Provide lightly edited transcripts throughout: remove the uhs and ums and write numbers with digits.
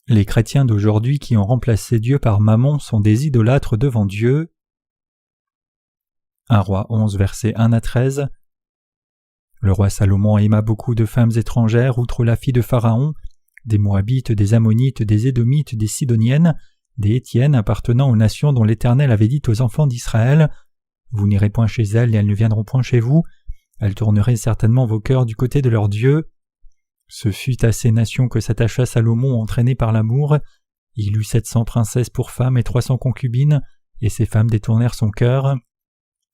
Les chrétiens d'aujourd'hui qui ont remplacé Dieu par Mammon sont des idolâtres devant Dieu. 1 Roi 11, versets 1 à 13. Le roi Salomon aima beaucoup de femmes étrangères, outre la fille de Pharaon, des Moabites, des Ammonites, des Édomites, des Sidoniennes, des Hétiennes appartenant aux nations dont l'Éternel avait dit aux enfants d'Israël : « Vous n'irez point chez elles et elles ne viendront point chez vous. Elles tourneraient certainement vos cœurs du côté de leur Dieu. » Ce fut à ces nations que s'attacha Salomon entraîné par l'amour. Il eut 700 princesses pour femmes et 300 concubines, et ces femmes détournèrent son cœur.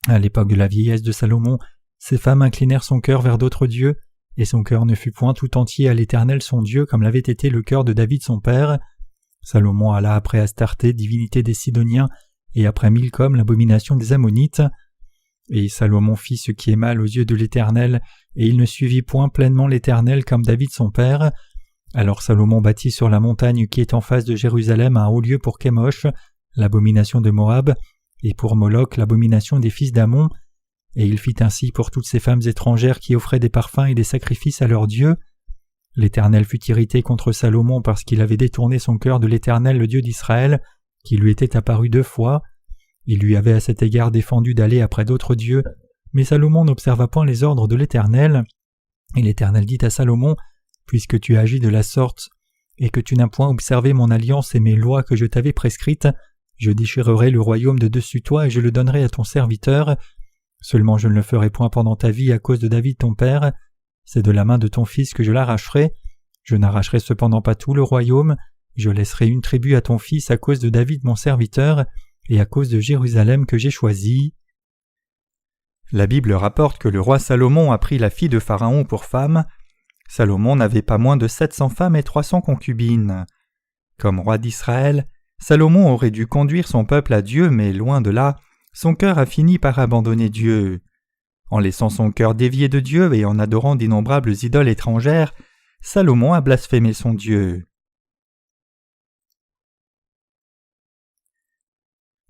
À l'époque de la vieillesse de Salomon, ces femmes inclinèrent son cœur vers d'autres dieux, et son cœur ne fut point tout entier à l'Éternel son Dieu comme l'avait été le cœur de David son père. Salomon alla après Astarté, divinité des Sidoniens, et après Milcom, l'abomination des Ammonites. Et Salomon fit ce qui est mal aux yeux de l'Éternel, et il ne suivit point pleinement l'Éternel comme David son père. Alors Salomon bâtit sur la montagne qui est en face de Jérusalem un haut lieu pour Kémosh, l'abomination de Moab, et pour Moloch, l'abomination des fils d'Ammon. Et il fit ainsi pour toutes ces femmes étrangères qui offraient des parfums et des sacrifices à leurs dieux. L'Éternel fut irrité contre Salomon parce qu'il avait détourné son cœur de l'Éternel, le Dieu d'Israël, qui lui était apparu 2 fois. Il lui avait à cet égard défendu d'aller après d'autres dieux, mais Salomon n'observa point les ordres de l'Éternel. Et l'Éternel dit à Salomon : « Puisque tu agis de la sorte, et que tu n'as point observé mon alliance et mes lois que je t'avais prescrites, je déchirerai le royaume de dessus toi et je le donnerai à ton serviteur. Seulement je ne le ferai point pendant ta vie à cause de David ton père. C'est de la main de ton fils que je l'arracherai. Je n'arracherai cependant pas tout le royaume. Je laisserai une tribu à ton fils à cause de David mon serviteur, et à cause de Jérusalem que j'ai choisi. » La Bible rapporte que le roi Salomon a pris la fille de Pharaon pour femme. Salomon n'avait pas moins de 700 femmes et 300 concubines. Comme roi d'Israël, Salomon aurait dû conduire son peuple à Dieu, mais loin de là, son cœur a fini par abandonner Dieu. En laissant son cœur dévié de Dieu et en adorant d'innombrables idoles étrangères, Salomon a blasphémé son Dieu.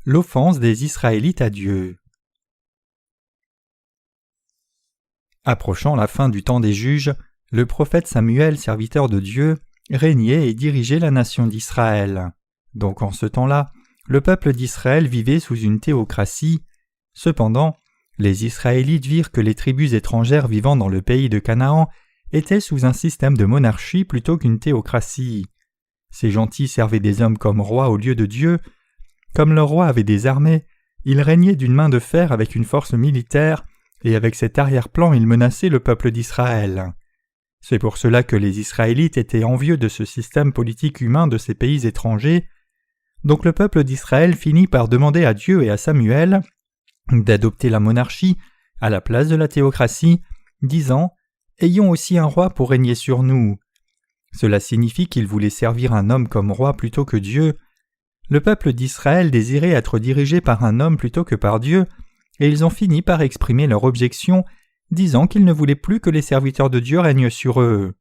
L'offense des Israélites à Dieu. Approchant la fin du temps des juges, le prophète Samuel, serviteur de Dieu, régnait et dirigeait la nation d'Israël. Donc en ce temps-là, le peuple d'Israël vivait sous une théocratie. Cependant, les Israélites virent que les tribus étrangères vivant dans le pays de Canaan étaient sous un système de monarchie plutôt qu'une théocratie. Ces gentils servaient des hommes comme rois au lieu de Dieu. Comme leur roi avait des armées, il régnait d'une main de fer avec une force militaire, et avec cet arrière-plan il menaçait le peuple d'Israël. C'est pour cela que les Israélites étaient envieux de ce système politique humain de ces pays étrangers. Donc le peuple d'Israël finit par demander à Dieu et à Samuel d'adopter la monarchie à la place de la théocratie, disant « Ayons aussi un roi pour régner sur nous ». Cela signifie qu'ils voulaient servir un homme comme roi plutôt que Dieu. Le peuple d'Israël désirait être dirigé par un homme plutôt que par Dieu, et ils ont fini par exprimer leur objection, disant qu'ils ne voulaient plus que les serviteurs de Dieu règnent sur eux.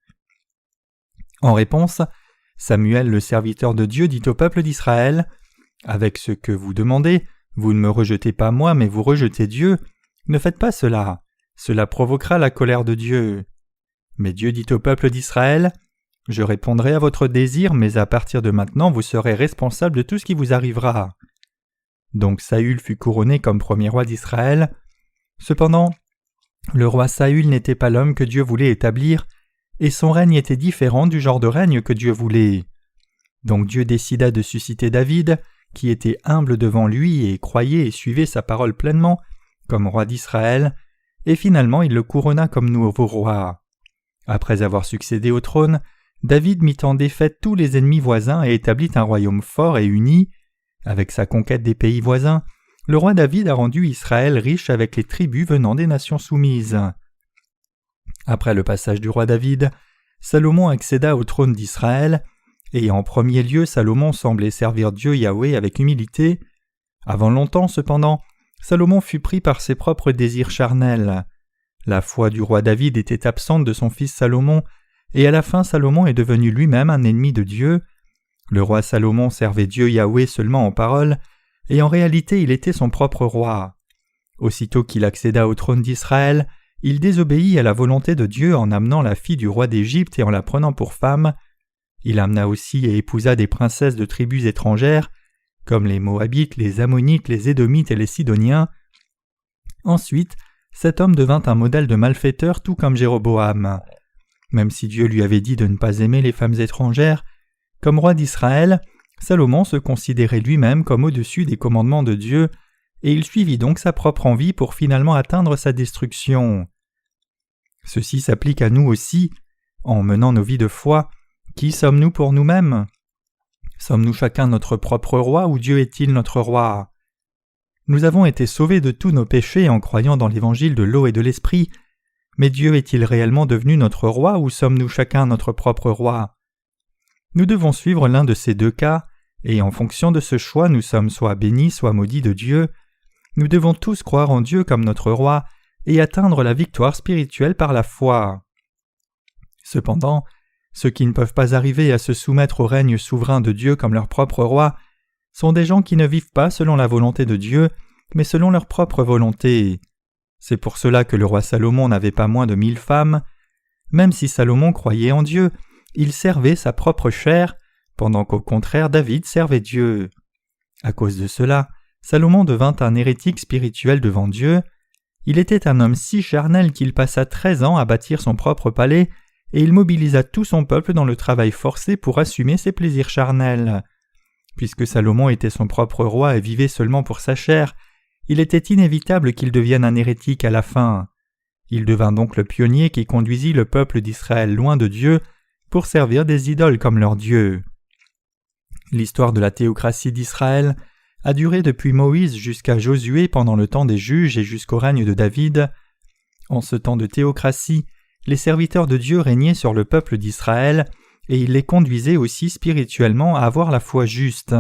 En réponse, Samuel, le serviteur de Dieu, dit au peuple d'Israël : « Avec ce que vous demandez, vous ne me rejetez pas moi, mais vous rejetez Dieu. Ne faites pas cela. Cela provoquera la colère de Dieu. » Mais Dieu dit au peuple d'Israël : « Je répondrai à votre désir, mais à partir de maintenant vous serez responsable de tout ce qui vous arrivera. » Donc Saül fut couronné comme premier roi d'Israël. Cependant, le roi Saül n'était pas l'homme que Dieu voulait établir, et son règne était différent du genre de règne que Dieu voulait. Donc Dieu décida de susciter David, qui était humble devant lui et croyait et suivait sa parole pleinement, comme roi d'Israël, et finalement il le couronna comme nouveau roi. Après avoir succédé au trône, David mit en défaite tous les ennemis voisins et établit un royaume fort et uni. Avec sa conquête des pays voisins, le roi David a rendu Israël riche avec les tribus venant des nations soumises. Après le passage du roi David, Salomon accéda au trône d'Israël, et en premier lieu Salomon semblait servir Dieu Yahweh avec humilité. Avant longtemps cependant, Salomon fut pris par ses propres désirs charnels. La foi du roi David était absente de son fils Salomon, et à la fin Salomon est devenu lui-même un ennemi de Dieu. Le roi Salomon servait Dieu Yahweh seulement en parole, et en réalité il était son propre roi. Aussitôt qu'il accéda au trône d'Israël, il désobéit à la volonté de Dieu en amenant la fille du roi d'Égypte et en la prenant pour femme. Il amena aussi et épousa des princesses de tribus étrangères, comme les Moabites, les Ammonites, les Édomites et les Sidoniens. Ensuite, cet homme devint un modèle de malfaiteur tout comme Jéroboam. Même si Dieu lui avait dit de ne pas aimer les femmes étrangères, comme roi d'Israël, Salomon se considérait lui-même comme au-dessus des commandements de Dieu, et il suivit donc sa propre envie pour finalement atteindre sa destruction. Ceci s'applique à nous aussi, en menant nos vies de foi. Qui sommes-nous pour nous-mêmes? Sommes-nous chacun notre propre roi ou Dieu est-il notre roi? Nous avons été sauvés de tous nos péchés en croyant dans l'évangile de l'eau et de l'esprit, mais Dieu est-il réellement devenu notre roi ou sommes-nous chacun notre propre roi? Nous devons suivre l'un de ces deux cas, et en fonction de ce choix nous sommes soit bénis soit maudits de Dieu. Nous devons tous croire en Dieu comme notre roi et atteindre la victoire spirituelle par la foi. Cependant, ceux qui ne peuvent pas arriver à se soumettre au règne souverain de Dieu comme leur propre roi sont des gens qui ne vivent pas selon la volonté de Dieu, mais selon leur propre volonté. C'est pour cela que le roi Salomon n'avait pas moins de 1000 femmes. Même si Salomon croyait en Dieu, il servait sa propre chair, pendant qu'au contraire David servait Dieu. À cause de cela, Salomon devint un hérétique spirituel devant Dieu. Il était un homme si charnel qu'il passa 13 ans à bâtir son propre palais, et il mobilisa tout son peuple dans le travail forcé pour assumer ses plaisirs charnels. Puisque Salomon était son propre roi et vivait seulement pour sa chair, il était inévitable qu'il devienne un hérétique à la fin. Il devint donc le pionnier qui conduisit le peuple d'Israël loin de Dieu pour servir des idoles comme leur Dieu. L'histoire de la théocratie d'Israël a duré depuis Moïse jusqu'à Josué pendant le temps des juges et jusqu'au règne de David. En ce temps de théocratie, les serviteurs de Dieu régnaient sur le peuple d'Israël et ils les conduisaient aussi spirituellement à avoir la foi juste.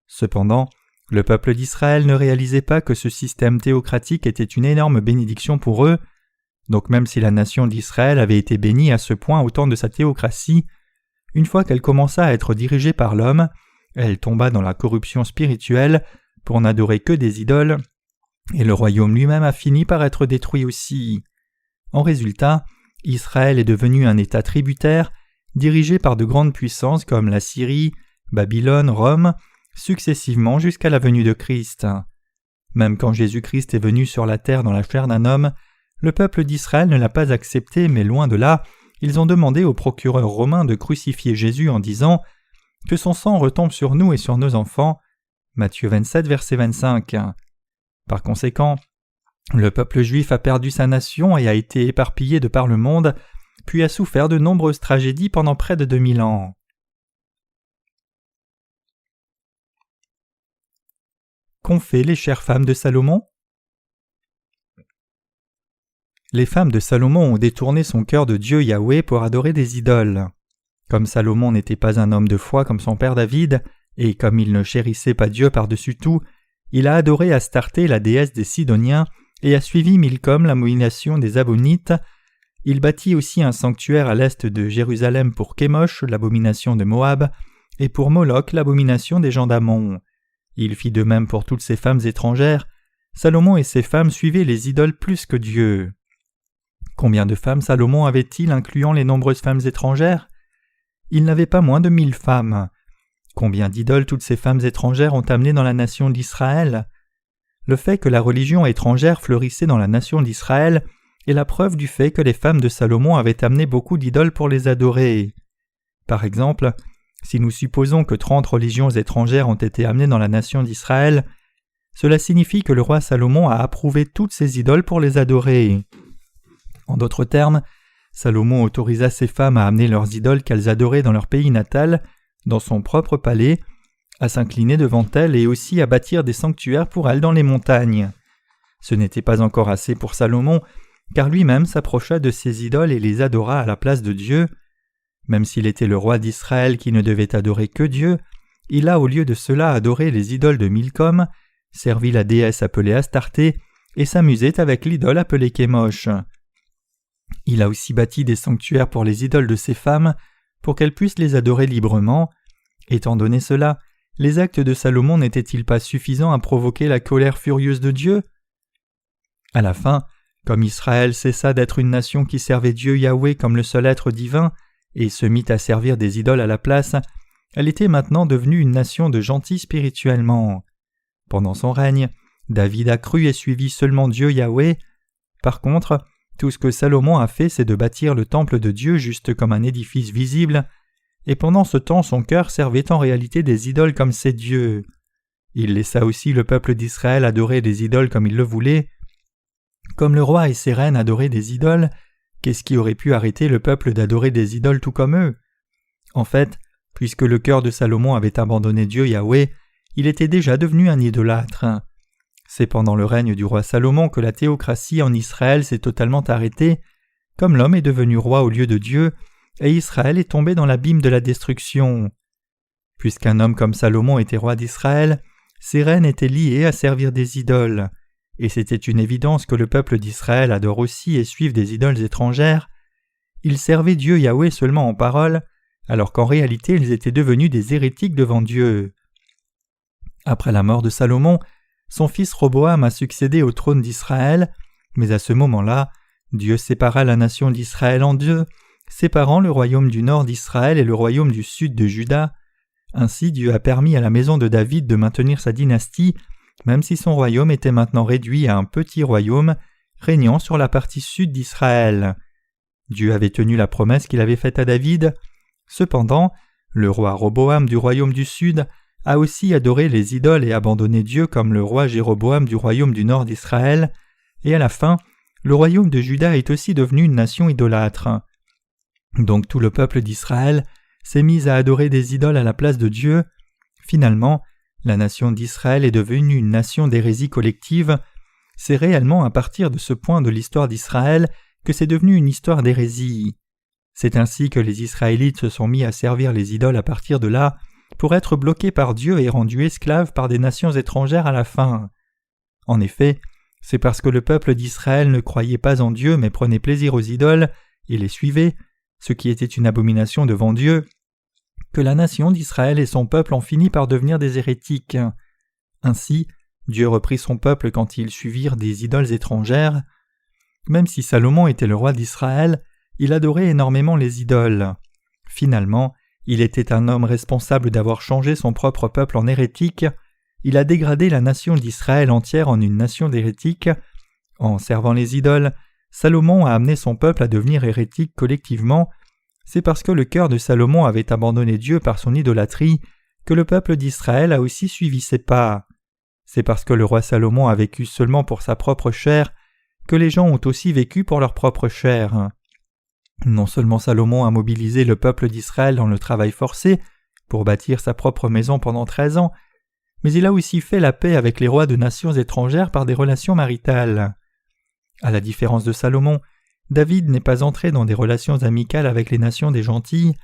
Cependant, le peuple d'Israël ne réalisait pas que ce système théocratique était une énorme bénédiction pour eux. Donc même si la nation d'Israël avait été bénie à ce point au temps de sa théocratie, une fois qu'elle commença à être dirigée par l'homme, elle tomba dans la corruption spirituelle pour n'adorer que des idoles, et le royaume lui-même a fini par être détruit aussi. En résultat, Israël est devenu un État tributaire, dirigé par de grandes puissances comme la Syrie, Babylone, Rome, successivement jusqu'à la venue de Christ. Même quand Jésus-Christ est venu sur la terre dans la chair d'un homme, le peuple d'Israël ne l'a pas accepté, mais loin de là, ils ont demandé au procureur romain de crucifier Jésus en disant « Que son sang retombe sur nous et sur nos enfants » Matthieu 27, verset 25. Par conséquent, le peuple juif a perdu sa nation et a été éparpillé de par le monde, puis a souffert de nombreuses tragédies pendant près de 2000 ans. Qu'ont fait les chères femmes de Salomon? Les femmes de Salomon ont détourné son cœur de Dieu Yahweh pour adorer des idoles. Comme Salomon n'était pas un homme de foi comme son père David, et comme il ne chérissait pas Dieu par-dessus tout, il a adoré Astarté, la déesse des Sidoniens, et a suivi Milcom, l'abomination des Ammonites. Il bâtit aussi un sanctuaire à l'est de Jérusalem pour Kémosh, l'abomination de Moab, et pour Moloch, l'abomination des gens d'Ammon. Il fit de même pour toutes ces femmes étrangères. Salomon et ses femmes suivaient les idoles plus que Dieu. Combien de femmes Salomon avait-il, incluant les nombreuses femmes étrangères? Il n'avait pas moins de 1000 femmes. Combien d'idoles toutes ces femmes étrangères ont amené dans la nation d'Israël? Le fait que la religion étrangère fleurissait dans la nation d'Israël est la preuve du fait que les femmes de Salomon avaient amené beaucoup d'idoles pour les adorer. Par exemple, si nous supposons que 30 religions étrangères ont été amenées dans la nation d'Israël, cela signifie que le roi Salomon a approuvé toutes ces idoles pour les adorer. En d'autres termes, Salomon autorisa ses femmes à amener leurs idoles qu'elles adoraient dans leur pays natal, dans son propre palais, à s'incliner devant elles et aussi à bâtir des sanctuaires pour elles dans les montagnes. Ce n'était pas encore assez pour Salomon, car lui-même s'approcha de ces idoles et les adora à la place de Dieu. Même s'il était le roi d'Israël qui ne devait adorer que Dieu, il a au lieu de cela adoré les idoles de Milcom, servi la déesse appelée Astarté et s'amusait avec l'idole appelée Kémosh. Il a aussi bâti des sanctuaires pour les idoles de ses femmes, pour qu'elles puissent les adorer librement. Étant donné cela, les actes de Salomon n'étaient-ils pas suffisants à provoquer la colère furieuse de Dieu? À la fin, comme Israël cessa d'être une nation qui servait Dieu Yahweh comme le seul être divin, et se mit à servir des idoles à la place, elle était maintenant devenue une nation de gentils spirituellement. Pendant son règne, David a cru et suivi seulement Dieu Yahweh. Par contre, tout ce que Salomon a fait, c'est de bâtir le temple de Dieu juste comme un édifice visible, et pendant ce temps son cœur servait en réalité des idoles comme ses dieux. Il laissa aussi le peuple d'Israël adorer des idoles comme il le voulait. Comme le roi et ses reines adoraient des idoles, qu'est-ce qui aurait pu arrêter le peuple d'adorer des idoles tout comme eux? En fait, puisque le cœur de Salomon avait abandonné Dieu Yahweh, il était déjà devenu un idolâtre. C'est pendant le règne du roi Salomon que la théocratie en Israël s'est totalement arrêtée, comme l'homme est devenu roi au lieu de Dieu, et Israël est tombé dans l'abîme de la destruction. Puisqu'un homme comme Salomon était roi d'Israël, ses reines étaient liées à servir des idoles, et c'était une évidence que le peuple d'Israël adore aussi et suive des idoles étrangères. Ils servaient Dieu Yahweh seulement en parole, alors qu'en réalité ils étaient devenus des hérétiques devant Dieu. Après la mort de Salomon, son fils Roboam a succédé au trône d'Israël, mais à ce moment-là, Dieu sépara la nation d'Israël en deux, séparant le royaume du nord d'Israël et le royaume du sud de Juda. Ainsi Dieu a permis à la maison de David de maintenir sa dynastie, même si son royaume était maintenant réduit à un petit royaume, régnant sur la partie sud d'Israël. Dieu avait tenu la promesse qu'il avait faite à David. Cependant, le roi Roboam du royaume du sud a aussi adoré les idoles et abandonné Dieu comme le roi Jéroboam du royaume du nord d'Israël, et à la fin, le royaume de Juda est aussi devenu une nation idolâtre. Donc tout le peuple d'Israël s'est mis à adorer des idoles à la place de Dieu. Finalement, la nation d'Israël est devenue une nation d'hérésie collective. C'est réellement à partir de ce point de l'histoire d'Israël que c'est devenu une histoire d'hérésie. C'est ainsi que les Israélites se sont mis à servir les idoles à partir de là, pour être bloqués par Dieu et rendus esclaves par des nations étrangères à la fin. En effet, c'est parce que le peuple d'Israël ne croyait pas en Dieu mais prenait plaisir aux idoles et les suivait, ce qui était une abomination devant Dieu, que la nation d'Israël et son peuple ont fini par devenir des hérétiques. Ainsi, Dieu reprit son peuple quand ils suivirent des idoles étrangères. Même si Salomon était le roi d'Israël, il adorait énormément les idoles. Finalement, il était un homme responsable d'avoir changé son propre peuple en hérétique. Il a dégradé la nation d'Israël entière en une nation d'hérétiques. En servant les idoles, Salomon a amené son peuple à devenir hérétique collectivement. C'est parce que le cœur de Salomon avait abandonné Dieu par son idolâtrie que le peuple d'Israël a aussi suivi ses pas. C'est parce que le roi Salomon a vécu seulement pour sa propre chair que les gens ont aussi vécu pour leur propre chair. Non seulement Salomon a mobilisé le peuple d'Israël dans le travail forcé pour bâtir sa propre maison pendant 13 ans, mais il a aussi fait la paix avec les rois de nations étrangères par des relations maritales. À la différence de Salomon, David n'est pas entré dans des relations amicales avec les nations des gentils.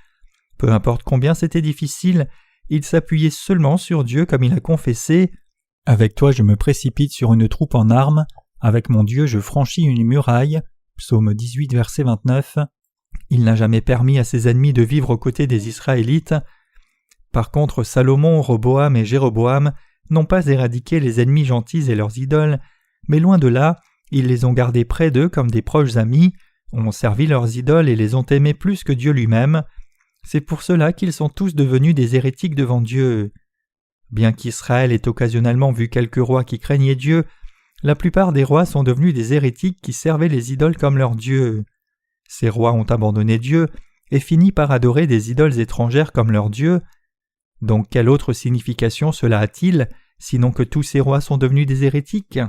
Peu importe combien c'était difficile, il s'appuyait seulement sur Dieu comme il a confessé « Avec toi je me précipite sur une troupe en armes, avec mon Dieu je franchis une muraille » Psaume 18, verset 29. Il n'a jamais permis à ses ennemis de vivre aux côtés des Israélites. Par contre, Salomon, Roboam et Jéroboam n'ont pas éradiqué les ennemis gentils et leurs idoles, mais loin de là, ils les ont gardés près d'eux comme des proches amis, ont servi leurs idoles et les ont aimés plus que Dieu lui-même. C'est pour cela qu'ils sont tous devenus des hérétiques devant Dieu. Bien qu'Israël ait occasionnellement vu quelques rois qui craignaient Dieu, la plupart des rois sont devenus des hérétiques qui servaient les idoles comme leur Dieu. Ces rois ont abandonné Dieu et fini par adorer des idoles étrangères comme leur Dieu. Donc quelle autre signification cela a-t-il, sinon que tous ces rois sont devenus des hérétiques ?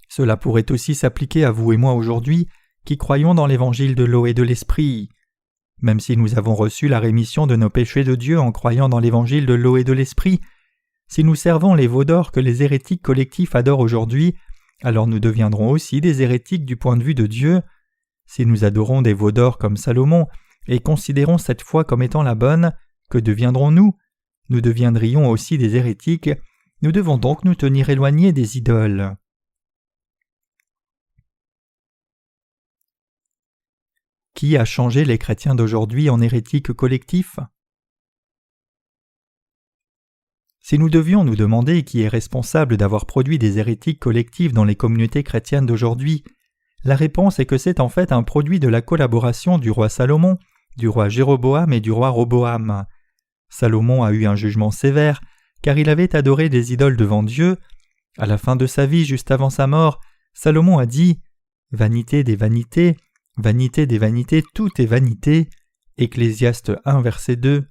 Cela pourrait aussi s'appliquer à vous et moi aujourd'hui, qui croyons dans l'évangile de l'eau et de l'esprit. Même si nous avons reçu la rémission de nos péchés de Dieu en croyant dans l'évangile de l'eau et de l'esprit, si nous servons les veaux d'or que les hérétiques collectifs adorent aujourd'hui, alors nous deviendrons aussi des hérétiques du point de vue de Dieu. Si nous adorons des veaux d'or comme Salomon et considérons cette foi comme étant la bonne, que deviendrons-nous ? Nous deviendrions aussi des hérétiques. Nous devons donc nous tenir éloignés des idoles. Qui a changé les chrétiens d'aujourd'hui en hérétiques collectifs ? Si nous devions nous demander qui est responsable d'avoir produit des hérétiques collectifs dans les communautés chrétiennes d'aujourd'hui, la réponse est que c'est en fait un produit de la collaboration du roi Salomon du roi Jéroboam et du roi Roboam. Salomon a eu un jugement sévère, car il avait adoré des idoles devant Dieu. À la fin de sa vie, juste avant sa mort, Salomon a dit « Vanité des vanités, tout est vanité » Ecclésiaste 1, verset 2.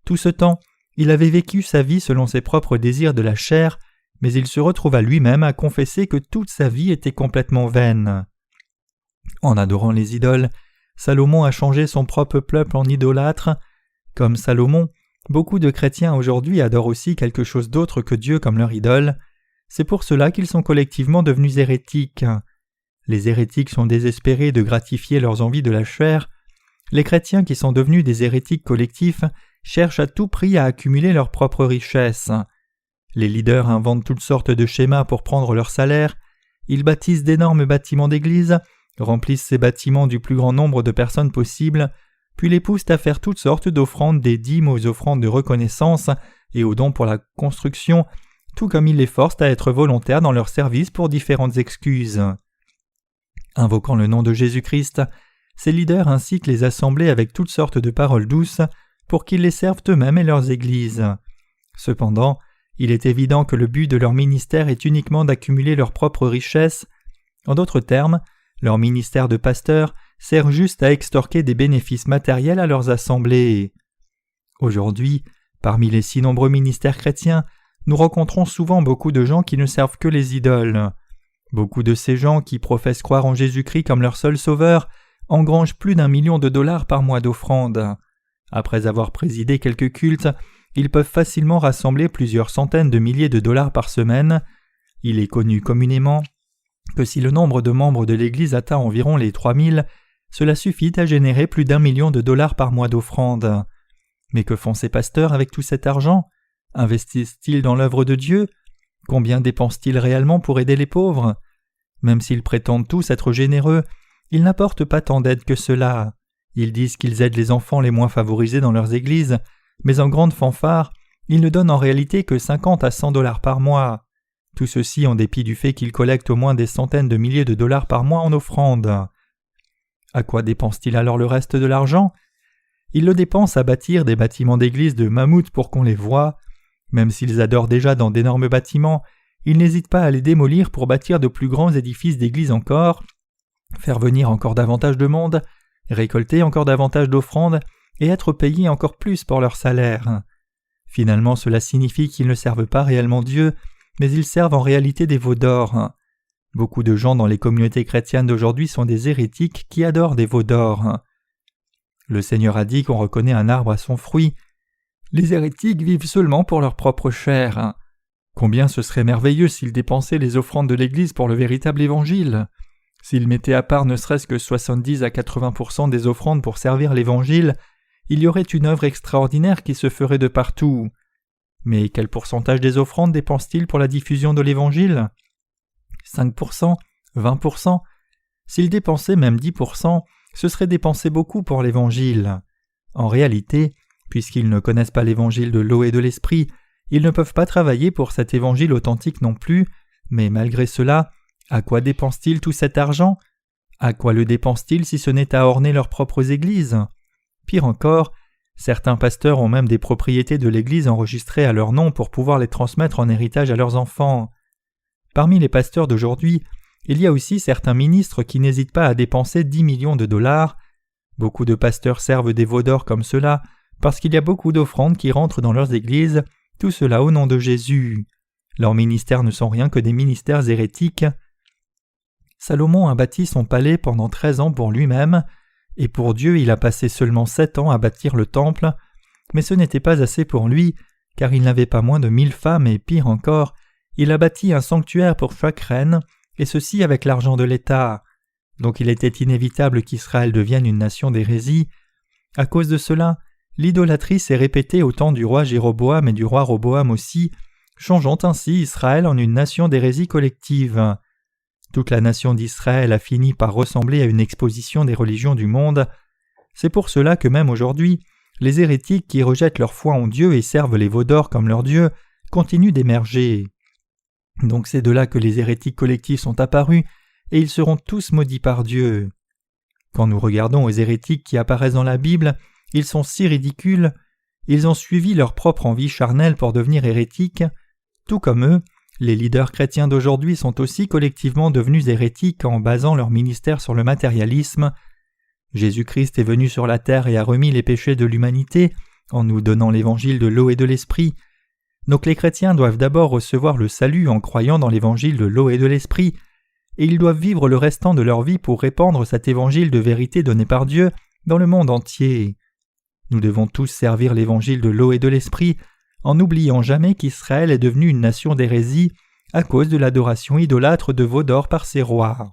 Tout ce temps, il avait vécu sa vie selon ses propres désirs de la chair, mais il se retrouva lui-même à confesser que toute sa vie était complètement vaine. En adorant les idoles, Salomon a changé son propre peuple en idolâtre. Comme Salomon, beaucoup de chrétiens aujourd'hui adorent aussi quelque chose d'autre que Dieu comme leur idole. C'est pour cela qu'ils sont collectivement devenus hérétiques. Les hérétiques sont désespérés de gratifier leurs envies de la chair. Les chrétiens qui sont devenus des hérétiques collectifs cherchent à tout prix à accumuler leurs propres richesses. Les leaders inventent toutes sortes de schémas pour prendre leur salaire. Ils bâtissent d'énormes bâtiments d'église, remplissent ces bâtiments du plus grand nombre de personnes possible, puis les poussent à faire toutes sortes d'offrandes, des dîmes aux offrandes de reconnaissance et aux dons pour la construction, tout comme ils les forcent à être volontaires dans leur service pour différentes excuses. Invoquant le nom de Jésus-Christ, ces leaders incitent les assemblées avec toutes sortes de paroles douces pour qu'ils les servent eux-mêmes et leurs églises. Cependant, il est évident que le but de leur ministère est uniquement d'accumuler leurs propres richesses. En d'autres termes, leur ministère de pasteur sert juste à extorquer des bénéfices matériels à leurs assemblées. Aujourd'hui, parmi les si nombreux ministères chrétiens, nous rencontrons souvent beaucoup de gens qui ne servent que les idoles. Beaucoup de ces gens qui professent croire en Jésus-Christ comme leur seul sauveur engrangent plus d'1 million de dollars par mois d'offrandes. Après avoir présidé quelques cultes, ils peuvent facilement rassembler plusieurs centaines de milliers de dollars par semaine. Il est connu communément que si le nombre de membres de l'Église atteint environ les 3000, cela suffit à générer plus d'1 million de dollars par mois d'offrandes. Mais que font ces pasteurs avec tout cet argent? Investissent-ils dans l'œuvre de Dieu? Combien dépensent-ils réellement pour aider les pauvres? Même s'ils prétendent tous être généreux, ils n'apportent pas tant d'aide que cela. Ils disent qu'ils aident les enfants les moins favorisés dans leurs églises, mais en grande fanfare, ils ne donnent en réalité que 50 à 100 dollars par mois. Tout ceci en dépit du fait qu'ils collectent au moins des centaines de milliers de dollars par mois en offrandes. À quoi dépensent-ils alors le reste de l'argent? Ils le dépensent à bâtir des bâtiments d'église de mammouth pour qu'on les voie. Même s'ils adorent déjà dans d'énormes bâtiments, ils n'hésitent pas à les démolir pour bâtir de plus grands édifices d'église encore, faire venir encore davantage de monde, récolter encore davantage d'offrandes et être payés encore plus pour leur salaire. Finalement, cela signifie qu'ils ne servent pas réellement Dieu, mais ils servent en réalité des veaux d'or. Beaucoup de gens dans les communautés chrétiennes d'aujourd'hui sont des hérétiques qui adorent des veaux d'or. Le Seigneur a dit qu'on reconnaît un arbre à son fruit. Les hérétiques vivent seulement pour leur propre chair. Combien ce serait merveilleux s'ils dépensaient les offrandes de l'Église pour le véritable Évangile. S'ils mettaient à part ne serait-ce que 70 à 80% des offrandes pour servir l'Évangile, il y aurait une œuvre extraordinaire qui se ferait de partout. Mais quel pourcentage des offrandes dépensent-ils pour la diffusion de l'Évangile? 5%? 20%? S'ils dépensaient même 10%, ce serait dépenser beaucoup pour l'Évangile. En réalité, puisqu'ils ne connaissent pas l'Évangile de l'eau et de l'Esprit, ils ne peuvent pas travailler pour cet Évangile authentique non plus, mais malgré cela, à quoi dépensent-ils tout cet argent? À quoi le dépensent-ils si ce n'est à orner leurs propres églises? Pire encore, certains pasteurs ont même des propriétés de l'Église enregistrées à leur nom pour pouvoir les transmettre en héritage à leurs enfants. Parmi les pasteurs d'aujourd'hui, il y a aussi certains ministres qui n'hésitent pas à dépenser 10 millions de dollars. Beaucoup de pasteurs servent des veaux d'or comme cela parce qu'il y a beaucoup d'offrandes qui rentrent dans leurs églises, tout cela au nom de Jésus. Leurs ministères ne sont rien que des ministères hérétiques. Salomon a bâti son palais pendant 13 ans pour lui-même, et pour Dieu il a passé seulement 7 ans à bâtir le temple, mais ce n'était pas assez pour lui, car il n'avait pas moins de 1000 femmes et pire encore, il a bâti un sanctuaire pour chaque reine, et ceci avec l'argent de l'État. Donc il était inévitable qu'Israël devienne une nation d'hérésie. À cause de cela, l'idolâtrie s'est répétée au temps du roi Jéroboam et du roi Roboam aussi, changeant ainsi Israël en une nation d'hérésie collective. Toute la nation d'Israël a fini par ressembler à une exposition des religions du monde. C'est pour cela que même aujourd'hui, les hérétiques qui rejettent leur foi en Dieu et servent les veaux d'or comme leur Dieu continuent d'émerger. Donc c'est de là que les hérétiques collectifs sont apparus, et ils seront tous maudits par Dieu. Quand nous regardons aux hérétiques qui apparaissent dans la Bible, ils sont si ridicules. Ils ont suivi leur propre envie charnelle pour devenir hérétiques. Tout comme eux, les leaders chrétiens d'aujourd'hui sont aussi collectivement devenus hérétiques en basant leur ministère sur le matérialisme. Jésus-Christ est venu sur la terre et a remis les péchés de l'humanité en nous donnant l'évangile de l'eau et de l'esprit. Donc les chrétiens doivent d'abord recevoir le salut en croyant dans l'évangile de l'eau et de l'esprit, et ils doivent vivre le restant de leur vie pour répandre cet évangile de vérité donné par Dieu dans le monde entier. Nous devons tous servir l'évangile de l'eau et de l'esprit en n'oubliant jamais qu'Israël est devenu une nation d'hérésie à cause de l'adoration idolâtre de veaux d'or par ses rois.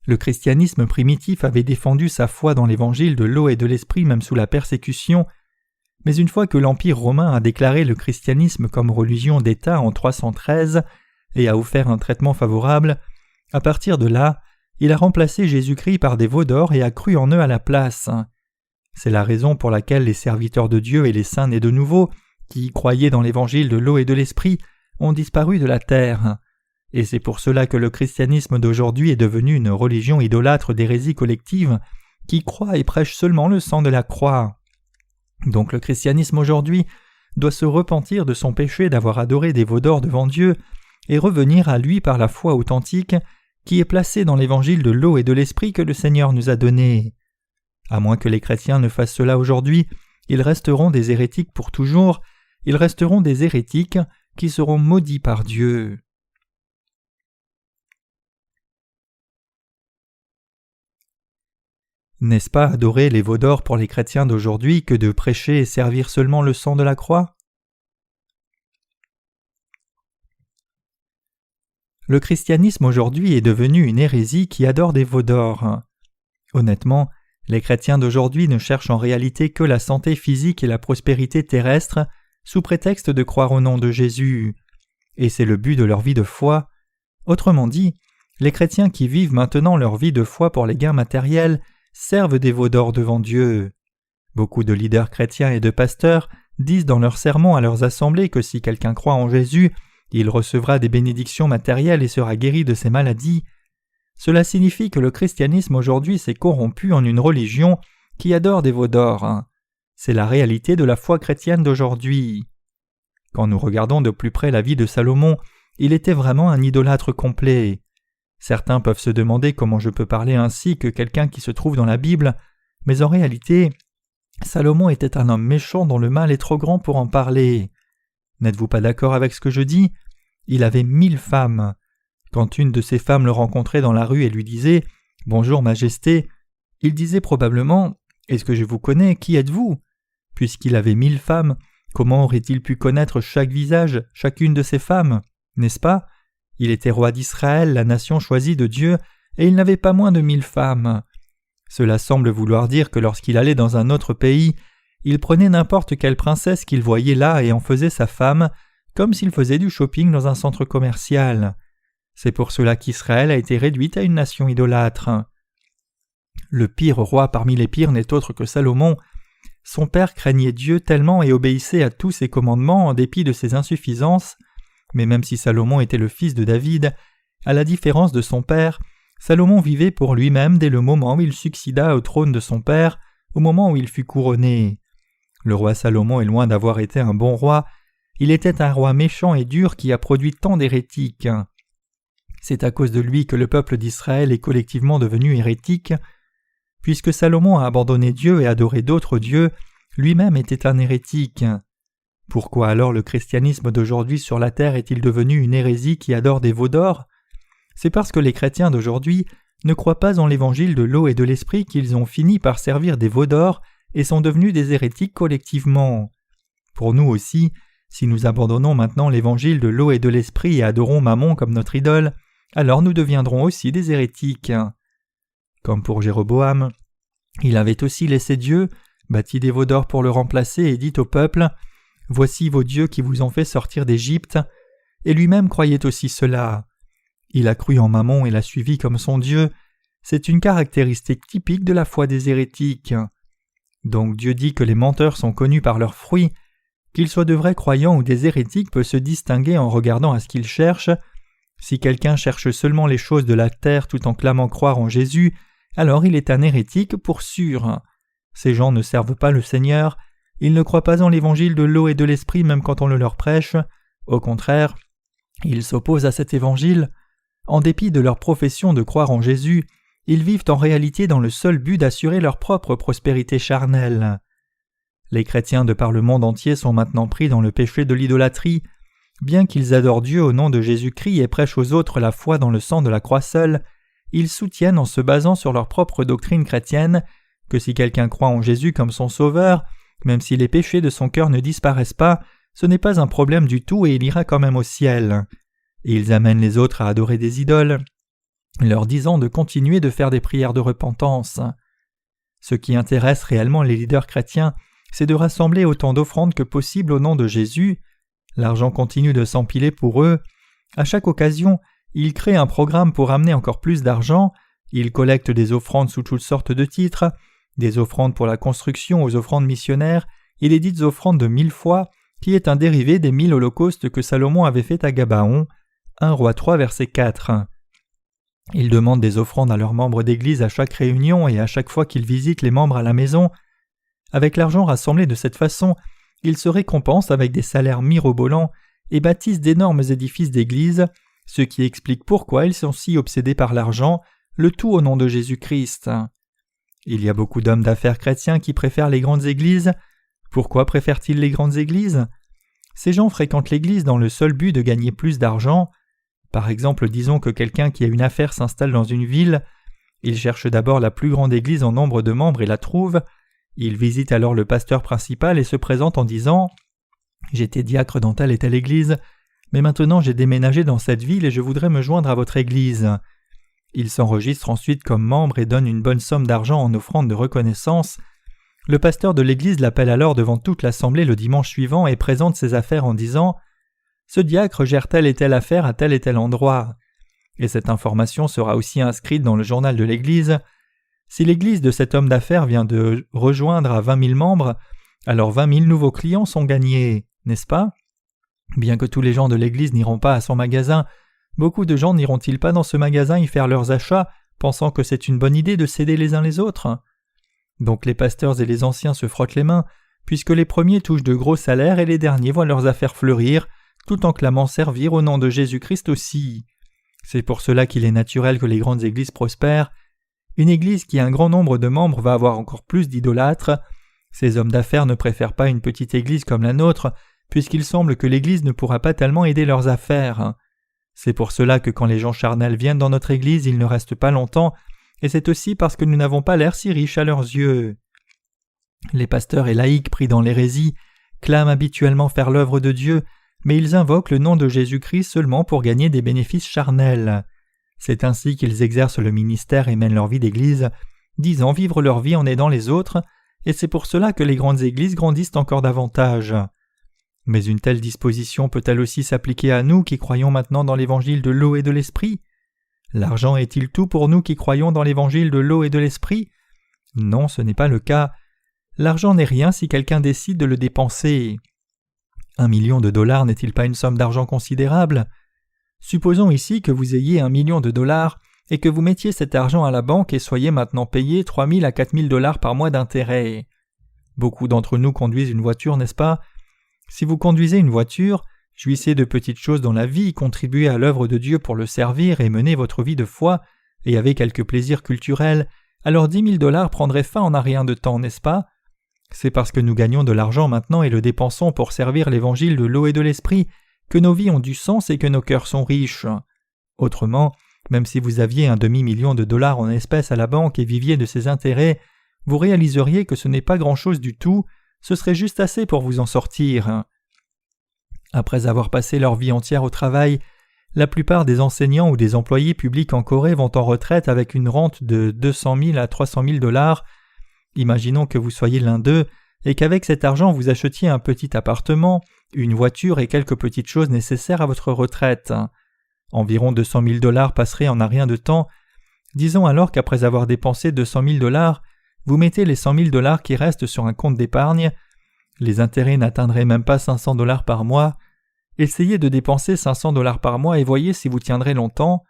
Le christianisme primitif avait défendu sa foi dans l'évangile de l'eau et de l'esprit même sous la persécution, mais une fois que l'Empire romain a déclaré le christianisme comme religion d'État en 313 et a offert un traitement favorable, à partir de là, il a remplacé Jésus-Christ par des veaux d'or et a cru en eux à la place. C'est la raison pour laquelle les serviteurs de Dieu et les saints nés de nouveau, qui croyaient dans l'évangile de l'eau et de l'esprit, ont disparu de la terre. Et c'est pour cela que le christianisme d'aujourd'hui est devenu une religion idolâtre d'hérésie collective qui croit et prêche seulement le sang de la croix. Donc le christianisme aujourd'hui doit se repentir de son péché d'avoir adoré des veaux d'or devant Dieu et revenir à lui par la foi authentique qui est placée dans l'évangile de l'eau et de l'esprit que le Seigneur nous a donné. À moins que les chrétiens ne fassent cela aujourd'hui, ils resteront des hérétiques pour toujours, ils resteront des hérétiques qui seront maudits par Dieu. N'est-ce pas adorer les veaux d'or pour les chrétiens d'aujourd'hui que de prêcher et servir seulement le sang de la croix? Le christianisme aujourd'hui est devenu une hérésie qui adore des veaux d'or. Honnêtement, les chrétiens d'aujourd'hui ne cherchent en réalité que la santé physique et la prospérité terrestre sous prétexte de croire au nom de Jésus. Et c'est le but de leur vie de foi. Autrement dit, les chrétiens qui vivent maintenant leur vie de foi pour les gains matériels servent des veaux d'or devant Dieu. Beaucoup de leaders chrétiens et de pasteurs disent dans leurs sermons à leurs assemblées que si quelqu'un croit en Jésus, il recevra des bénédictions matérielles et sera guéri de ses maladies. Cela signifie que le christianisme aujourd'hui s'est corrompu en une religion qui adore des veaux d'or. C'est la réalité de la foi chrétienne d'aujourd'hui. Quand nous regardons de plus près la vie de Salomon, il était vraiment un idolâtre complet. Certains peuvent se demander comment je peux parler ainsi que quelqu'un qui se trouve dans la Bible, mais en réalité, Salomon était un homme méchant dont le mal est trop grand pour en parler. N'êtes-vous pas d'accord avec ce que je dis? Il avait 1000 femmes. Quand une de ces femmes le rencontrait dans la rue et lui disait « Bonjour, Majesté », il disait probablement « Est-ce que je vous connais? Qui êtes-vous » Puisqu'il avait 1000 femmes, comment aurait-il pu connaître chaque visage, chacune de ces femmes? N'est-ce pas? Il était roi d'Israël, la nation choisie de Dieu, et il n'avait pas moins de 1000 femmes. Cela semble vouloir dire que lorsqu'il allait dans un autre pays, il prenait n'importe quelle princesse qu'il voyait là et en faisait sa femme, comme s'il faisait du shopping dans un centre commercial. C'est pour cela qu'Israël a été réduite à une nation idolâtre. Le pire roi parmi les pires n'est autre que Salomon. Son père craignait Dieu tellement et obéissait à tous ses commandements en dépit de ses insuffisances. Mais même si Salomon était le fils de David, à la différence de son père, Salomon vivait pour lui-même dès le moment où il succéda au trône de son père, au moment où il fut couronné. Le roi Salomon est loin d'avoir été un bon roi, il était un roi méchant et dur qui a produit tant d'hérétiques. C'est à cause de lui que le peuple d'Israël est collectivement devenu hérétique. Puisque Salomon a abandonné Dieu et adoré d'autres dieux, lui-même était un hérétique. Pourquoi alors le christianisme d'aujourd'hui sur la terre est-il devenu une hérésie qui adore des veaux d'or? C'est parce que les chrétiens d'aujourd'hui ne croient pas en l'évangile de l'eau et de l'esprit qu'ils ont fini par servir des veaux d'or et sont devenus des hérétiques collectivement. Pour nous aussi, si nous abandonnons maintenant l'évangile de l'eau et de l'esprit et adorons Mammon comme notre idole, alors nous deviendrons aussi des hérétiques. Comme pour Jéroboam, il avait aussi laissé Dieu, bâti des veaux d'or pour le remplacer et dit au peuple « Voici vos dieux qui vous ont fait sortir d'Égypte », et lui-même croyait aussi cela. Il a cru en Mammon et l'a suivi comme son Dieu. C'est une caractéristique typique de la foi des hérétiques. Donc Dieu dit que les menteurs sont connus par leurs fruits. Qu'ils soient de vrais croyants ou des hérétiques peut se distinguer en regardant à ce qu'ils cherchent. Si quelqu'un cherche seulement les choses de la terre tout en clamant croire en Jésus, alors il est un hérétique pour sûr. Ces gens ne servent pas le Seigneur, ils ne croient pas en l'évangile de l'eau et de l'esprit même quand on le leur prêche. Au contraire, ils s'opposent à cet évangile. En dépit de leur profession de croire en Jésus, ils vivent en réalité dans le seul but d'assurer leur propre prospérité charnelle. Les chrétiens de par le monde entier sont maintenant pris dans le péché de l'idolâtrie. Bien qu'ils adorent Dieu au nom de Jésus-Christ et prêchent aux autres la foi dans le sang de la croix seule, ils soutiennent en se basant sur leur propre doctrine chrétienne que si quelqu'un croit en Jésus comme son sauveur, même si les péchés de son cœur ne disparaissent pas, ce n'est pas un problème du tout et il ira quand même au ciel. Et ils amènent les autres à adorer des idoles, leur disant de continuer de faire des prières de repentance. Ce qui intéresse réellement les leaders chrétiens, c'est de rassembler autant d'offrandes que possible au nom de Jésus. L'argent continue de s'empiler pour eux. À chaque occasion, ils créent un programme pour amener encore plus d'argent. Ils collectent des offrandes sous toutes sortes de titres, des offrandes pour la construction aux offrandes missionnaires et les dites offrandes de 1000 fois, qui est un dérivé des 1000 holocaustes que Salomon avait fait à Gabaon. 1 Roi 3, verset 4. Ils demandent des offrandes à leurs membres d'église à chaque réunion et à chaque fois qu'ils visitent les membres à la maison. Avec l'argent rassemblé de cette façon, ils se récompensent avec des salaires mirobolants et bâtissent d'énormes édifices d'église, ce qui explique pourquoi ils sont si obsédés par l'argent, le tout au nom de Jésus-Christ. Il y a beaucoup d'hommes d'affaires chrétiens qui préfèrent les grandes églises. Pourquoi préfèrent-ils les grandes églises ? Ces gens fréquentent l'église dans le seul but de gagner plus d'argent. Par exemple, disons que quelqu'un qui a une affaire s'installe dans une ville. Il cherche d'abord la plus grande église en nombre de membres et la trouve. Il visite alors le pasteur principal et se présente en disant « J'étais diacre dans telle et telle église, mais maintenant j'ai déménagé dans cette ville et je voudrais me joindre à votre église. » Il s'enregistre ensuite comme membre et donne une bonne somme d'argent en offrande de reconnaissance. Le pasteur de l'église l'appelle alors devant toute l'assemblée le dimanche suivant et présente ses affaires en disant « Ce diacre gère telle et telle affaire à tel et tel endroit. » Et cette information sera aussi inscrite dans le journal de l'église. Si l'église de cet homme d'affaires vient de rejoindre à 20 000 membres, alors 20 000 nouveaux clients sont gagnés, n'est-ce pas ? Bien que tous les gens de l'église n'iront pas à son magasin, beaucoup de gens n'iront-ils pas dans ce magasin y faire leurs achats, pensant que c'est une bonne idée de s'aider les uns les autres ? Donc les pasteurs et les anciens se frottent les mains, puisque les premiers touchent de gros salaires et les derniers voient leurs affaires fleurir, tout en clamant servir au nom de Jésus-Christ aussi. C'est pour cela qu'il est naturel que les grandes églises prospèrent. Une église qui a un grand nombre de membres va avoir encore plus d'idolâtres. Ces hommes d'affaires ne préfèrent pas une petite église comme la nôtre, puisqu'il semble que l'église ne pourra pas tellement aider leurs affaires. C'est pour cela que quand les gens charnels viennent dans notre église, ils ne restent pas longtemps, et c'est aussi parce que nous n'avons pas l'air si riches à leurs yeux. Les pasteurs et laïcs pris dans l'hérésie clament habituellement faire l'œuvre de Dieu, mais ils invoquent le nom de Jésus-Christ seulement pour gagner des bénéfices charnels. C'est ainsi qu'ils exercent le ministère et mènent leur vie d'église, disant vivre leur vie en aidant les autres, et c'est pour cela que les grandes églises grandissent encore davantage. Mais une telle disposition peut-elle aussi s'appliquer à nous qui croyons maintenant dans l'évangile de l'eau et de l'esprit ? L'argent est-il tout pour nous qui croyons dans l'évangile de l'eau et de l'esprit ? Non, ce n'est pas le cas. L'argent n'est rien si quelqu'un décide de le dépenser. $1 million n'est-il pas une somme d'argent considérable ? Supposons ici que vous ayez $1 million et que vous mettiez cet argent à la banque et soyez maintenant payé $3 000 à $4 000 par mois d'intérêt. Beaucoup d'entre nous conduisent une voiture, n'est-ce pas ? Si vous conduisez une voiture, jouissez de petites choses dans la vie, contribuez à l'œuvre de Dieu pour le servir et menez votre vie de foi, et avez quelques plaisirs culturels, alors $10 000 prendraient fin en un rien de temps, n'est-ce pas ? C'est parce que nous gagnons de l'argent maintenant et le dépensons pour servir l'évangile de l'eau et de l'esprit que nos vies ont du sens et que nos cœurs sont riches. Autrement, même si vous aviez $1 demi-million en espèces à la banque et viviez de ses intérêts, vous réaliseriez que ce n'est pas grand-chose du tout, ce serait juste assez pour vous en sortir. Après avoir passé leur vie entière au travail, la plupart des enseignants ou des employés publics en Corée vont en retraite avec une rente de $200 000 à $300 000. Imaginons que vous soyez l'un d'eux et qu'avec cet argent vous achetiez un petit appartement, une voiture et quelques petites choses nécessaires à votre retraite. Environ $200 000 passeraient en un rien de temps. Disons alors qu'après avoir dépensé $200 000, vous mettez les $100 000 qui restent sur un compte d'épargne. Les intérêts n'atteindraient même pas $500 par mois. Essayez de dépenser $500 par mois et voyez si vous tiendrez longtemps.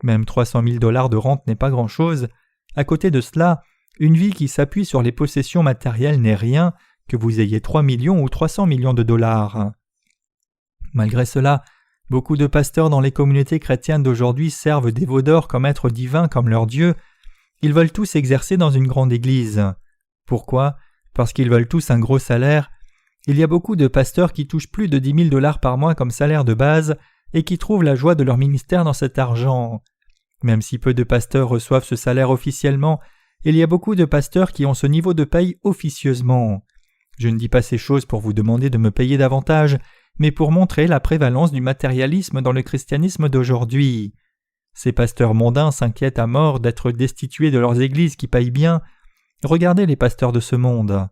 Même $300,000 de rente n'est pas grand-chose. À côté de cela, une vie qui s'appuie sur les possessions matérielles n'est rien, que vous ayez 3 millions ou 300 millions de dollars. Malgré cela, beaucoup de pasteurs dans les communautés chrétiennes d'aujourd'hui servent des veaux d'or comme êtres divins comme leur Dieu. Ils veulent tous exercer dans une grande église. Pourquoi ? Parce qu'ils veulent tous un gros salaire. Il y a beaucoup de pasteurs qui touchent plus de $10,000 par mois comme salaire de base et qui trouvent la joie de leur ministère dans cet argent. Même si peu de pasteurs reçoivent ce salaire officiellement, il y a beaucoup de pasteurs qui ont ce niveau de paye officieusement. Je ne dis pas ces choses pour vous demander de me payer davantage, mais pour montrer la prévalence du matérialisme dans le christianisme d'aujourd'hui. Ces pasteurs mondains s'inquiètent à mort d'être destitués de leurs églises qui payent bien. Regardez les pasteurs de ce monde.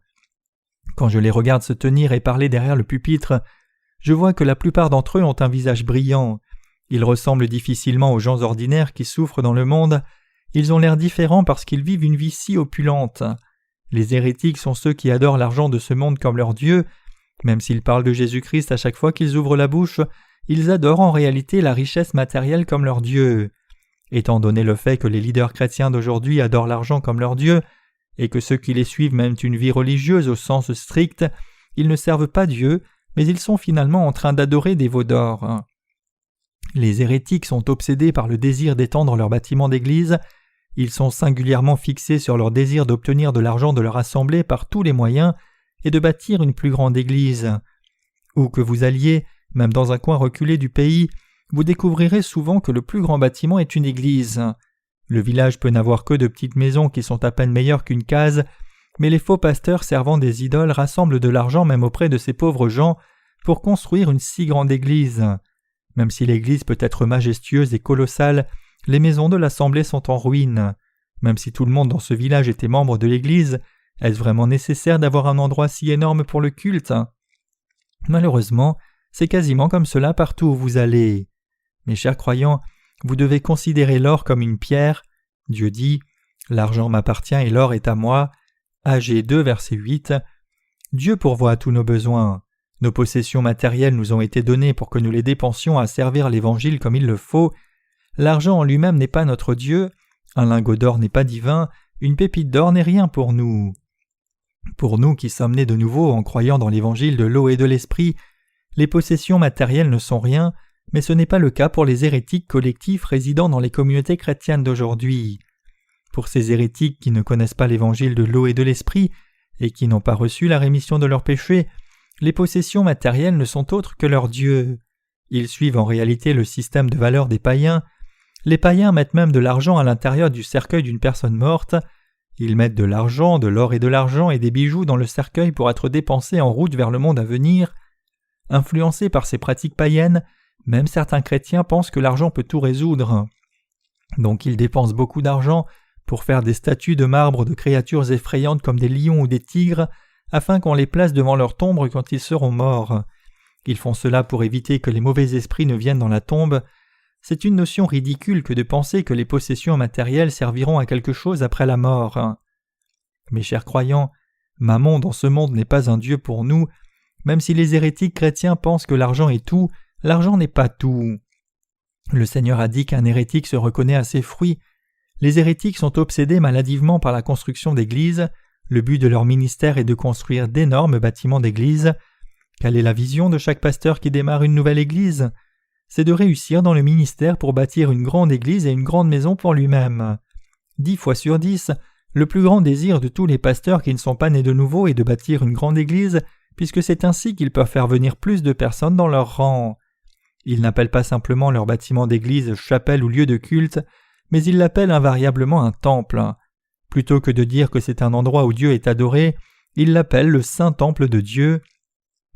Quand je les regarde se tenir et parler derrière le pupitre, je vois que la plupart d'entre eux ont un visage brillant. Ils ressemblent difficilement aux gens ordinaires qui souffrent dans le monde. Ils ont l'air différents parce qu'ils vivent une vie si opulente. Les hérétiques sont ceux qui adorent l'argent de ce monde comme leur Dieu. Même s'ils parlent de Jésus-Christ à chaque fois qu'ils ouvrent la bouche, ils adorent en réalité la richesse matérielle comme leur Dieu. Étant donné le fait que les leaders chrétiens d'aujourd'hui adorent l'argent comme leur Dieu, et que ceux qui les suivent mènent une vie religieuse au sens strict, ils ne servent pas Dieu, mais ils sont finalement en train d'adorer des veaux d'or. Les hérétiques sont obsédés par le désir d'étendre leur bâtiment d'église. Ils sont singulièrement fixés sur leur désir d'obtenir de l'argent de leur assemblée par tous les moyens et de bâtir une plus grande église. Où que vous alliez, même dans un coin reculé du pays, vous découvrirez souvent que le plus grand bâtiment est une église. Le village peut n'avoir que de petites maisons qui sont à peine meilleures qu'une case, mais les faux pasteurs servant des idoles rassemblent de l'argent même auprès de ces pauvres gens pour construire une si grande église. Même si l'église peut être majestueuse et colossale, les maisons de l'assemblée sont en ruine. Même si tout le monde dans ce village était membre de l'église, est-ce vraiment nécessaire d'avoir un endroit si énorme pour le culte ? Malheureusement, c'est quasiment comme cela partout où vous allez. Mes chers croyants, vous devez considérer l'or comme une pierre. Dieu dit « L'argent m'appartient et l'or est à moi ». Agé 2, verset 8. Dieu pourvoit à tous nos besoins. Nos possessions matérielles nous ont été données pour que nous les dépensions à servir l'Évangile comme il le faut. L'argent en lui-même n'est pas notre Dieu. Un lingot d'or n'est pas divin. Une pépite d'or n'est rien pour nous. Pour nous qui sommes nés de nouveau en croyant dans l'Évangile de l'eau et de l'Esprit, les possessions matérielles ne sont rien, mais ce n'est pas le cas pour les hérétiques collectifs résidant dans les communautés chrétiennes d'aujourd'hui. Pour ces hérétiques qui ne connaissent pas l'Évangile de l'eau et de l'Esprit et qui n'ont pas reçu la rémission de leurs péchés, les possessions matérielles ne sont autres que leur Dieu. Ils suivent en réalité le système de valeurs des païens. Les païens mettent même de l'argent à l'intérieur du cercueil d'une personne morte. Ils mettent de l'argent, de l'or et de l'argent et des bijoux dans le cercueil pour être dépensés en route vers le monde à venir. Influencés par ces pratiques païennes, même certains chrétiens pensent que l'argent peut tout résoudre. Donc ils dépensent beaucoup d'argent pour faire des statues de marbre de créatures effrayantes comme des lions ou des tigres, afin qu'on les place devant leur tombe quand ils seront morts. Ils font cela pour éviter que les mauvais esprits ne viennent dans la tombe. C'est une notion ridicule que de penser que les possessions matérielles serviront à quelque chose après la mort. Mes chers croyants, Mammon dans ce monde n'est pas un Dieu pour nous. Même si les hérétiques chrétiens pensent que l'argent est tout, l'argent n'est pas tout. Le Seigneur a dit qu'un hérétique se reconnaît à ses fruits. Les hérétiques sont obsédés maladivement par la construction d'églises. Le but de leur ministère est de construire d'énormes bâtiments d'églises. Quelle est la vision de chaque pasteur qui démarre une nouvelle église ? C'est de réussir dans le ministère pour bâtir une grande église et une grande maison pour lui-même. 10 fois sur 10, le plus grand désir de tous les pasteurs qui ne sont pas nés de nouveau est de bâtir une grande église, puisque c'est ainsi qu'ils peuvent faire venir plus de personnes dans leur rang. Ils n'appellent pas simplement leur bâtiment d'église chapelle ou lieu de culte, mais ils l'appellent invariablement un temple. Plutôt que de dire que c'est un endroit où Dieu est adoré, ils l'appellent le saint temple de Dieu.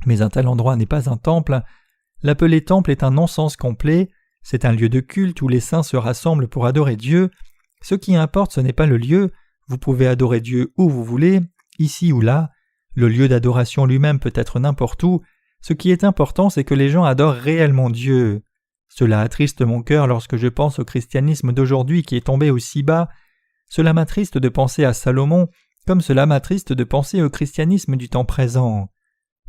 Mais un tel endroit n'est pas un temple. L'appeler temple est un non-sens complet. C'est un lieu de culte où les saints se rassemblent pour adorer Dieu. Ce qui importe, ce n'est pas le lieu. Vous pouvez adorer Dieu où vous voulez, ici ou là. Le lieu d'adoration lui-même peut être n'importe où. Ce qui est important, c'est que les gens adorent réellement Dieu. Cela attriste mon cœur lorsque je pense au christianisme d'aujourd'hui qui est tombé aussi bas. Cela m'attriste de penser à Salomon, comme cela m'attriste de penser au christianisme du temps présent.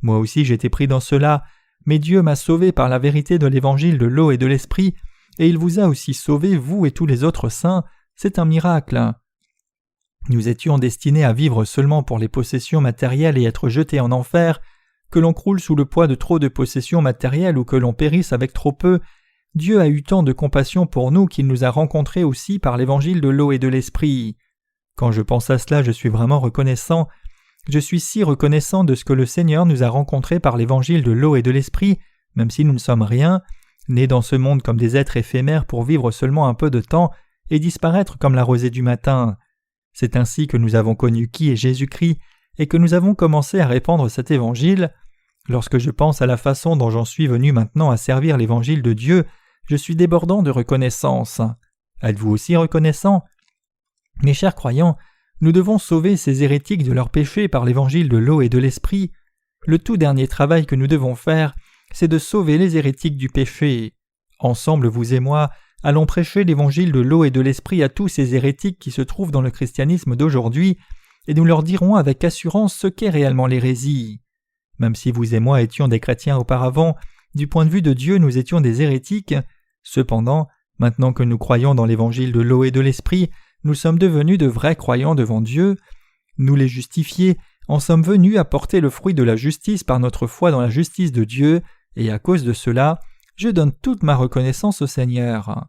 Moi aussi j'étais pris dans cela, mais Dieu m'a sauvé par la vérité de l'évangile de l'eau et de l'esprit, et il vous a aussi sauvés, vous et tous les autres saints. C'est un miracle. Nous étions destinés à vivre seulement pour les possessions matérielles et être jetés en enfer, que l'on croule sous le poids de trop de possessions matérielles ou que l'on périsse avec trop peu. Dieu a eu tant de compassion pour nous qu'il nous a rencontrés aussi par l'évangile de l'eau et de l'esprit. Quand je pense à cela, je suis vraiment reconnaissant. Je suis si reconnaissant de ce que le Seigneur nous a rencontrés par l'évangile de l'eau et de l'esprit, même si nous ne sommes rien, nés dans ce monde comme des êtres éphémères pour vivre seulement un peu de temps et disparaître comme la rosée du matin. C'est ainsi que nous avons connu qui est Jésus-Christ et que nous avons commencé à répandre cet évangile. Lorsque je pense à la façon dont j'en suis venu maintenant à servir l'évangile de Dieu, je suis débordant de reconnaissance. Êtes-vous aussi reconnaissant? Mes chers croyants, nous devons sauver ces hérétiques de leurs péchés par l'évangile de l'eau et de l'esprit. Le tout dernier travail que nous devons faire, c'est de sauver les hérétiques du péché. Ensemble, vous et moi, allons prêcher l'évangile de l'eau et de l'esprit à tous ces hérétiques qui se trouvent dans le christianisme d'aujourd'hui, et nous leur dirons avec assurance ce qu'est réellement l'hérésie. Même si vous et moi étions des chrétiens auparavant, du point de vue de Dieu, nous étions des hérétiques. Cependant, maintenant que nous croyons dans l'évangile de l'eau et de l'esprit, nous sommes devenus de vrais croyants devant Dieu. Nous les justifiés en sommes venus apporter le fruit de la justice par notre foi dans la justice de Dieu, et à cause de cela, je donne toute ma reconnaissance au Seigneur.